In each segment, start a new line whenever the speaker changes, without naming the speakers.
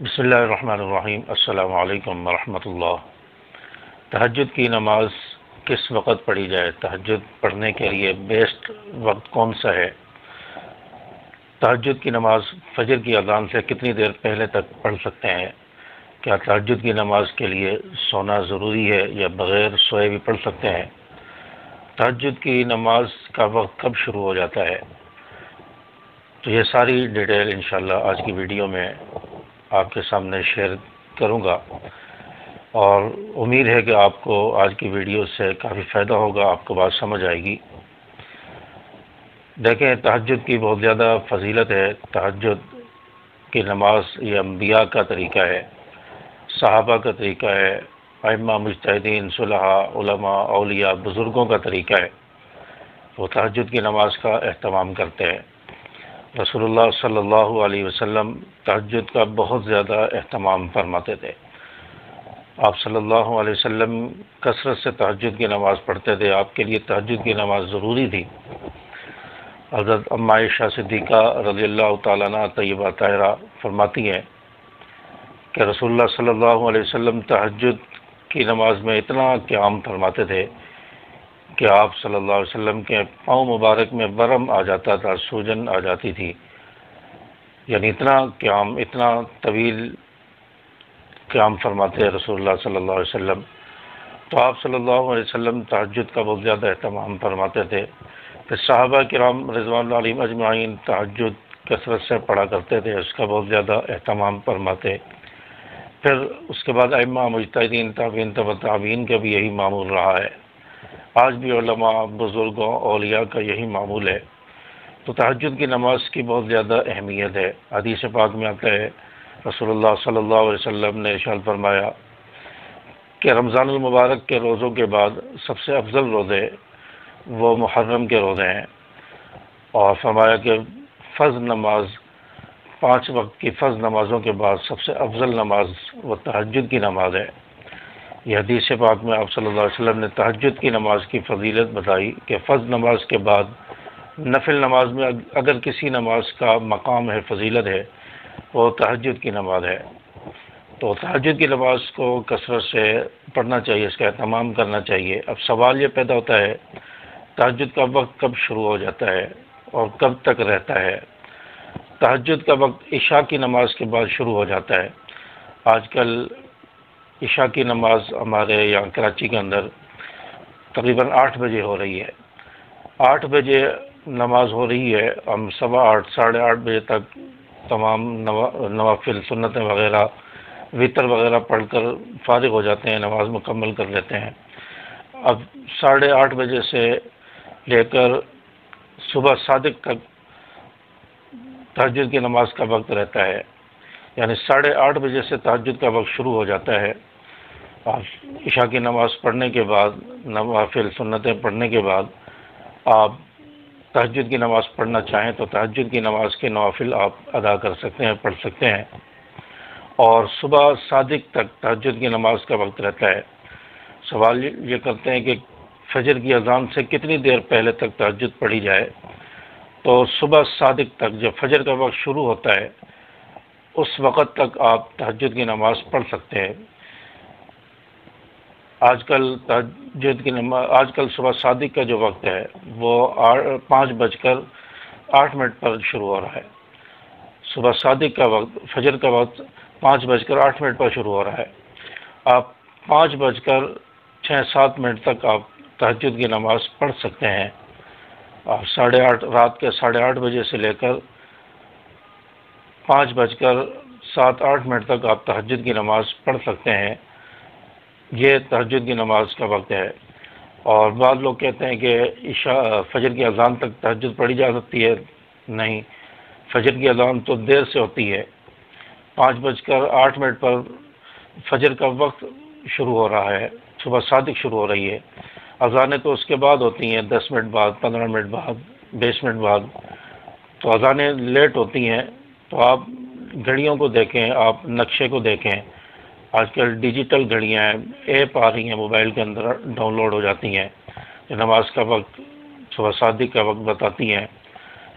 بسم اللہ الرحمن الرحیم۔ السلام علیکم ورحمۃ اللہ۔ تہجد کی نماز کس وقت پڑھی جائے؟ تہجد پڑھنے کے لیے بیسٹ وقت کون سا ہے؟ تہجد کی نماز فجر کی اذان سے کتنی دیر پہلے تک پڑھ سکتے ہیں؟ کیا تہجد کی نماز کے لیے سونا ضروری ہے یا بغیر سوئے بھی پڑھ سکتے ہیں؟ تہجد کی نماز کا وقت کب شروع ہو جاتا ہے؟ تو یہ ساری ڈیٹیل انشاءاللہ آج کی ویڈیو میں آپ کے سامنے شیئر کروں گا، اور امید ہے کہ آپ کو آج کی ویڈیو سے کافی فائدہ ہوگا، آپ کو بات سمجھ آئے گی۔ دیکھیں، تہجد کی بہت زیادہ فضیلت ہے۔ تہجد کی نماز یہ انبیاء کا طریقہ ہے، صحابہ کا طریقہ ہے، ائمہ مجتہدین، صلحاء، علماء، اولیاء، بزرگوں کا طریقہ ہے۔ وہ تہجد کی نماز کا اہتمام کرتے ہیں۔ رسول اللہ صلی اللہ علیہ وسلم تہجد کا بہت زیادہ اہتمام فرماتے تھے۔ آپ صلی اللہ علیہ وسلم کثرت سے تہجد کی نماز پڑھتے تھے۔ آپ کے لیے تہجد کی نماز ضروری تھی۔ حضرت ام عائشہ صدیقہ رضی اللہ تعالیٰ عنہ طیبہ طاہرہ فرماتی ہیں کہ رسول اللہ صلی اللہ علیہ وسلم تہجد کی نماز میں اتنا قیام فرماتے تھے کہ آپ صلی اللہ علیہ وسلم کے پاؤں مبارک میں ورم آ جاتا تھا، سوجن آ جاتی تھی، یعنی اتنا قیام، اتنا طویل قیام فرماتے ہیں رسول اللہ صلی اللہ علیہ وسلم۔ تو آپ صلی اللہ علیہ وسلم تہجد کا بہت زیادہ اہتمام فرماتے تھے۔ پھر صحابہ کرام رضوان اللہ علیہم اجمعین تہجد کثرت سے پڑھا کرتے تھے، اس کا بہت زیادہ اہتمام فرماتے۔ پھر اس کے بعد ائمہ مجتہدین، تابعین، تبع تابعین کا بھی یہی معمول رہا ہے۔ آج بھی علماء، بزرگوں، اولیاء کا یہی معمول ہے۔ تو تہجد کی نماز کی بہت زیادہ اہمیت ہے۔ حدیث پاک میں آتا ہے، رسول اللہ صلی اللہ علیہ وسلم نے ارشاد فرمایا کہ رمضان المبارک کے روزوں کے بعد سب سے افضل روزے وہ محرم کے روزے ہیں، اور فرمایا کہ فرض نماز، 5 وقت کی فرض نمازوں کے بعد سب سے افضل نماز وہ تہجد کی نماز ہے۔ یہ حدیث پاک میں آپ صلی اللہ علیہ وسلم نے تہجد کی نماز کی فضیلت بتائی کہ فرض نماز کے بعد نفل نماز میں اگر کسی نماز کا مقام ہے، فضیلت ہے، وہ تہجد کی نماز ہے۔ تو تہجد کی نماز کو کثرت سے پڑھنا چاہیے، اس کا اہتمام کرنا چاہیے۔ اب سوال یہ پیدا ہوتا ہے، تہجد کا وقت کب شروع ہو جاتا ہے اور کب تک رہتا ہے؟ تہجد کا وقت عشاء کی نماز کے بعد شروع ہو جاتا ہے۔ آج کل عشاء کی نماز ہمارے یہاں کراچی کے اندر تقریباً 8 بجے ہو رہی ہے۔ 8 بجے نماز ہو رہی ہے، ہم 8:15 ساڑھے 8 بجے تک تمام نوافل، سنتیں وغیرہ، وتر وغیرہ پڑھ کر فارغ ہو جاتے ہیں، نماز مکمل کر لیتے ہیں۔ اب 8:30 بجے سے لے کر صبح صادق تک تہجد کی نماز کا وقت رہتا ہے، یعنی 8:30 بجے سے تہجد کا وقت شروع ہو جاتا ہے۔ عشاء کی نماز پڑھنے کے بعد، نوافل سنتیں پڑھنے کے بعد آپ تہجد کی نماز پڑھنا چاہیں تو تہجد کی نماز کے نوافل آپ ادا کر سکتے ہیں، پڑھ سکتے ہیں۔ اور صبح صادق تک تہجد کی نماز کا وقت رہتا ہے۔ سوال یہ کرتے ہیں کہ فجر کی اذان سے کتنی دیر پہلے تک تہجد پڑھی جائے؟ تو صبح صادق تک، جب فجر کا وقت شروع ہوتا ہے اس وقت تک آپ تہجد کی نماز پڑھ سکتے ہیں۔ آج کل صبح صادق کا جو وقت ہے وہ 5:08 پر شروع ہو رہا ہے۔ صبح صادق کا وقت، فجر کا وقت 5:08 پر شروع ہو رہا ہے۔ آپ 5:06-7 تک آپ تہجد کی نماز پڑھ سکتے ہیں۔ آپ رات کے 8:30 بجے سے لے کر 5:07-8 تک آپ تہجد کی نماز پڑھ سکتے ہیں۔ یہ تہجد کی نماز کا وقت ہے۔ اور بعض لوگ کہتے ہیں کہ فجر کی اذان تک تہجد پڑھی جا سکتی ہے۔ نہیں، فجر کی اذان تو دیر سے ہوتی ہے۔ 5:08 پر فجر کا وقت شروع ہو رہا ہے، صبح صادق شروع ہو رہی ہے۔ اذانیں تو اس کے بعد ہوتی ہیں، 10 منٹ بعد، 15 منٹ بعد، 20 منٹ بعد، تو اذانیں لیٹ ہوتی ہیں۔ تو آپ گھڑیوں کو دیکھیں، آپ نقشے کو دیکھیں۔ آج کل ڈیجیٹل گھڑیاں ہیں، ایپ آ رہی ہیں موبائل کے اندر، ڈاؤن لوڈ ہو جاتی ہیں، نماز کا وقت، صبح صادق کا وقت بتاتی ہیں۔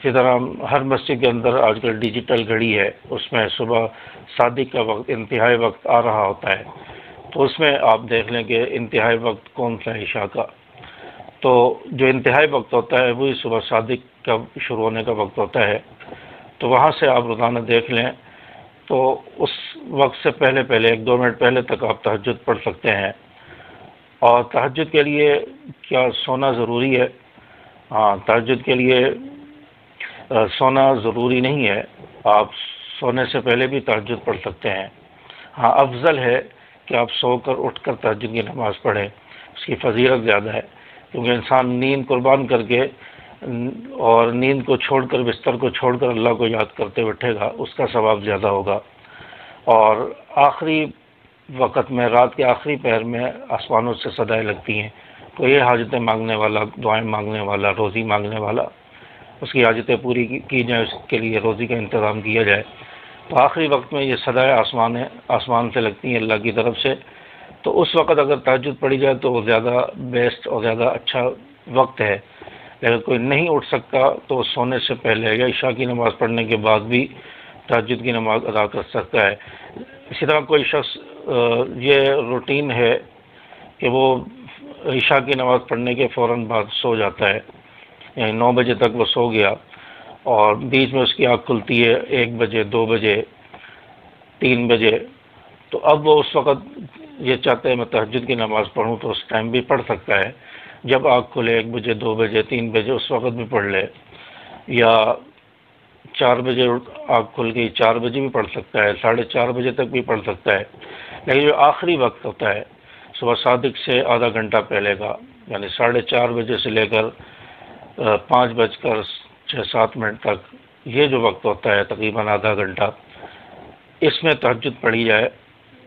اسی طرح ہر مسجد کے اندر آج کل ڈیجیٹل گھڑی ہے، اس میں صبح صادق کا وقت انتہائی وقت آ رہا ہوتا ہے، تو اس میں آپ دیکھ لیں کہ انتہائی وقت کون سا ہے عشاء کا، تو جو انتہائی وقت ہوتا ہے وہی صبح صادق کا شروع ہونے کا وقت ہوتا ہے، تو وہاں سے آپ روزانہ دیکھ لیں تو اس وقت سے پہلے 1-2 منٹ پہلے تک آپ تہجد پڑھ سکتے ہیں۔ اور تہجد کے لیے کیا سونا ضروری ہے؟ ہاں، تہجد کے لیے سونا ضروری نہیں ہے، آپ سونے سے پہلے بھی تہجد پڑھ سکتے ہیں۔ ہاں، افضل ہے کہ آپ سو کر اٹھ کر تہجد کی نماز پڑھیں، اس کی فضیلت زیادہ ہے، کیونکہ انسان نیند قربان کر کے اور نیند کو چھوڑ کر، بستر کو چھوڑ کر اللہ کو یاد کرتے اٹھے گا، اس کا ثواب زیادہ ہوگا۔ اور آخری وقت میں، رات کے آخری پہر میں آسمانوں سے صدائیں لگتی ہیں، تو یہ حاجتیں مانگنے والا، دعائیں مانگنے والا، روزی مانگنے والا، اس کی حاجتیں پوری کی جائیں، اس کے لیے روزی کا انتظام کیا جائے، تو آخری وقت میں یہ صدائیں آسمان سے لگتی ہیں اللہ کی طرف سے، تو اس وقت اگر تہجد پڑھی جائے تو وہ زیادہ بیسٹ اور زیادہ اچھا وقت ہے۔ اگر کوئی نہیں اٹھ سکتا تو سونے سے پہلے یا عشاء کی نماز پڑھنے کے بعد بھی تہجد کی نماز ادا کر سکتا ہے۔ اسی طرح کوئی شخص یہ روٹین ہے کہ وہ عشاء کی نماز پڑھنے کے فوراً بعد سو جاتا ہے، یعنی 9 بجے تک وہ سو گیا اور بیچ میں اس کی آنکھ کھلتی ہے 1 بجے، 2 بجے، 3 بجے، تو اب وہ اس وقت یہ چاہتے ہیں میں تہجد کی نماز پڑھوں، تو اس ٹائم بھی پڑھ سکتا ہے، جب آنکھ کھلے 1 بجے، 2 بجے، 3 بجے، اس وقت بھی پڑھ لے، یا 4 بجے آنکھ کھل گئی 4 بجے بھی پڑھ سکتا ہے، 4:30 بجے تک بھی پڑھ سکتا ہے، لیکن جو آخری وقت ہوتا ہے صبح صادق سے آدھا گھنٹہ پہلے کا، یعنی 4:30 بجے سے لے کر 5:06-7 تک، یہ جو وقت ہوتا ہے تقریباً آدھا گھنٹہ، اس میں تہجد پڑھی جائے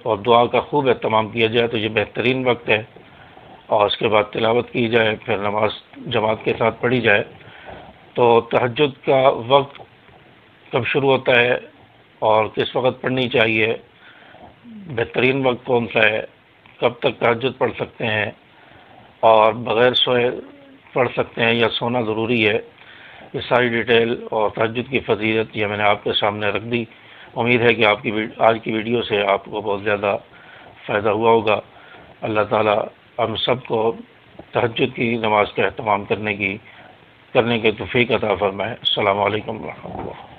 اور دعا کا خوب اہتمام کیا جائے تو یہ بہترین وقت ہے، اور اس کے بعد تلاوت کی جائے، پھر نماز جماعت کے ساتھ پڑھی جائے۔ تو تہجد کا وقت کب شروع ہوتا ہے اور کس وقت پڑھنی چاہیے، بہترین وقت کون سا ہے، کب تک تہجد پڑھ سکتے ہیں اور بغیر سوئے پڑھ سکتے ہیں یا سونا ضروری ہے، یہ ساری ڈیٹیل اور تہجد کی فضیلت یہ میں نے آپ کے سامنے رکھ دی۔ امید ہے کہ آج کی ویڈیو سے آپ کو بہت زیادہ فائدہ ہوا ہوگا۔ اللہ تعالیٰ ہم سب کو تہجد کی نماز کا اہتمام کرنے کے توفیق عطا فرمائے۔ السلام علیکم ورحمۃ اللہ۔